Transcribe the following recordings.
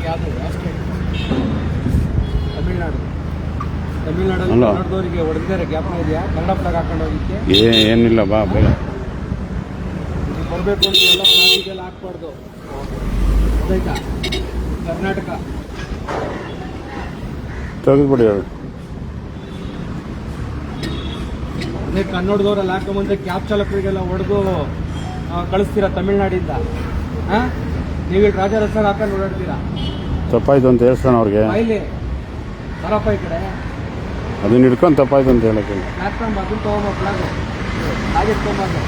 ಯಾವುದು ತಮಿಳ್ನಾಡು ತಮಿಳ್ನಾಡಲ್ಲಿ ಕನ್ನಡದವರಿಗೆ ಹೊಡೆದಿದ್ದಾರೆ. ಜ್ಞಾಪನ ಇದೆಯಾ? ಕನ್ನಡ ಫ್ಲಾಗ್ ಹಾಕೊಂಡು ಹೋಗಿಕ್ಕೆ ಏನಿಲ್ಲ ಬಾ ಬೇಗ ಬರಬೇಕು ಅಂತ ಎಲ್ಲ ಫ್ಲಾಗಿಗೆಲ್ಲ ಹಾಕ್ಬಾರ್ದು. ಗೊತ್ತಾಯ್ತಾ? ಕರ್ನಾಟಕ ತೆಗೆದುಬಿಡಿ. ಅದೇ ಕನ್ನಡದವರೆಲ್ಲ ಹಾಕೊಂಬಂದ್ರೆ ಕ್ಯಾಬ್ ಚಾಲಕರಿಗೆಲ್ಲ ಹೊಡೆದು ಕಳಿಸ್ತೀರಾ ತಮಿಳ್ನಾಡಿಂದ. ನೀವು ರಾಜರಸರ್ ಹಾಕೊಂಡು ಓಡಾಡ್ತೀರಾ. ತಪ್ಪಾಯ್ತು ಅಂತ ಹೇಳ್ತಾನೆ ಅವ್ರಿಗೆ. ಇಲ್ಲಿ ಬರಪ್ಪ ಈ ಕಡೆ ಅದನ್ನ ಹಿಡ್ಕೊಂಡು ತಪ್ಪಾಯ್ತು ಅಂತ ಹೇಳಕ್ಕೆ ಪ್ಲಾಟ್ಫಾರ್ಮ್ ಅದನ್ನ ತಗೊಂಬ ಫ್ಲಾಗ್ ಹಾಗೆ ತಗೊಂಬಂದು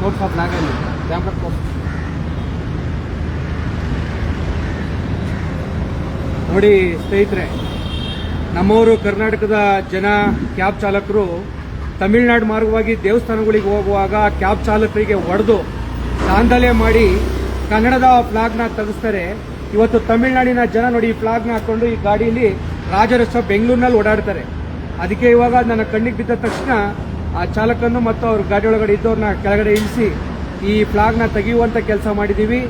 ತೋರ್ಸ ಫ್ಲಾಗಲ್ಲಿ ಕ್ಯಾಮ್ರಾ ತೋರ್ಸ. ನೋಡಿ ಸ್ನೇಹಿತರೆ, ನಮ್ಮವರು ಕರ್ನಾಟಕದ ಜನ ಕ್ಯಾಬ್ ಚಾಲಕರು ತಮಿಳ್ನಾಡು ಮಾರ್ಗವಾಗಿ ದೇವಸ್ಥಾನಗಳಿಗೆ ಹೋಗುವಾಗ ಕ್ಯಾಬ್ ಚಾಲಕರಿಗೆ ಹೊಡೆದು ದಾಂಧಲೆ ಮಾಡಿ ಕನ್ನಡದ ಫ್ಲಾಗ್ನ ತೆಗೆಸ್ತಾರೆ. ಇವತ್ತು ತಮಿಳ್ನಾಡಿನ ಜನ ನೋಡಿ ಈ ಫ್ಲಾಗ್ನ ಹಾಕೊಂಡು ಈ ಗಾಡಿಯಲ್ಲಿ ರಾಜರಸ ಬೆಂಗಳೂರಿನಲ್ಲಿ ಓಡಾಡ್ತಾರೆ. ಅದಕ್ಕೆ ಇವಾಗ ನನ್ನ ಕಣ್ಣಿಗೆ ಬಿದ್ದ ತಕ್ಷಣ ಆ ಚಾಲಕನ್ನು ಮತ್ತು ಅವ್ರ ಗಾಡಿ ಒಳಗಡೆ ಇದ್ದವ್ರನ್ನ ಕೆಳಗಡೆ ಇಳಿಸಿ ಈ ಫ್ಲಾಗ್ನ ತೆಗೆಯುವಂತ ಕೆಲಸ ಮಾಡಿದ್ದೀವಿ.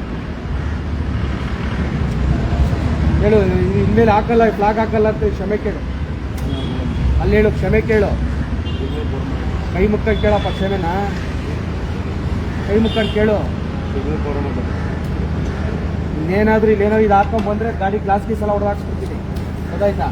ಹೇಳು, ಇನ್ಮೇಲೆ ಹಾಕಲ್ಲ, ಫ್ಲಾಗ್ ಹಾಕಲ್ಲ ಅಂತ ಕ್ಷಮೆ ಕೇಳು. ಅಲ್ಲಿ ಹೇಳು, ಕ್ಷಮೆ ಕೇಳು. ಕೈ ಮುಕ್ಕಂಡು ಕೇಳಪ್ಪ ಕ್ಷಮೆನಾ, ಕೈ ಮುಕ್ಕಂಡು ಕೇಳು. ಇನ್ನೇನಾದ್ರೂ ಇಲ್ಲೇನೋ ಇದು ಹಾಕೊಂಡ್ ಬಂದ್ರೆ ಗಾಡಿ ಗ್ಲಾಸ್ ಗೀಸ್ ಎಲ್ಲ ಹೊಡೆದಾಕ್ಸ್ಬಿಡ್ತೀನಿ. ಗೊತ್ತಾಯ್ತಾ?